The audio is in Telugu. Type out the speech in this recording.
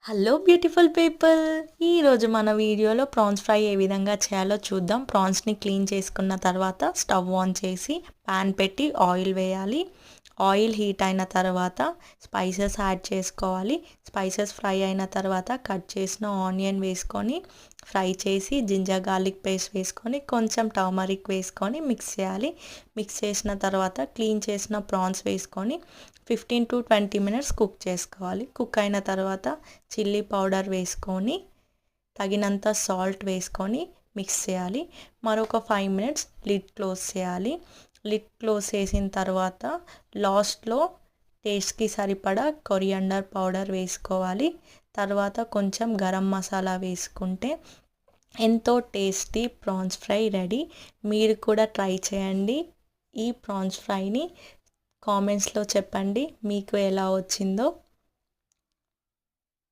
హలో బ్యూటిఫుల్ పీపుల్, ఈరోజు మన వీడియోలో ప్రాన్స్ ఫ్రై ఏ విధంగా చేయాలో చూద్దాం. ప్రాన్స్ని క్లీన్ చేసుకున్న తర్వాత స్టవ్ ఆన్ చేసి ప్యాన్ పెట్టి ఆయిల్ వేయాలి. ఆయిల్ హీట్ అయిన తర్వాత స్పైసెస్ యాడ్ చేసుకోవాలి. స్పైసెస్ ఫ్రై అయిన తర్వాత కట్ చేసిన ఆనియన్ వేసుకొని ఫ్రై చేసి జింజర్ గార్లిక్ పేస్ట్ వేసుకొని కొంచెం టర్మరిక్ వేసుకొని మిక్స్ చేయాలి. మిక్స్ చేసిన తర్వాత క్లీన్ చేసిన ప్రాన్స్ వేసుకొని 15 to 20 minutes కుక్ చేసుకోవాలి. కుక్ అయిన తర్వాత చిల్లీ పౌడర్ వేసుకొని తగినంత సాల్ట్ వేసుకొని మిక్స్ చేయాలి. మరొక 5 minutes లిడ్ క్లోజ్ చేయాలి. లిడ్ క్లోజ్ చేసిన తర్వాత లాస్ట్లో టేస్ట్కి సరిపడా కొరియాండర్ పౌడర్ వేసుకోవాలి. తర్వాత కొంచెం గరం మసాలా వేసుకుంటే ఎంతో టేస్టీ ప్రాన్స్ ఫ్రై రెడీ. మీరు కూడా ట్రై చేయండి. ఈ ప్రాన్స్ ఫ్రైని కామెంట్స్లో చెప్పండి మీకు ఎలా వచ్చిందో.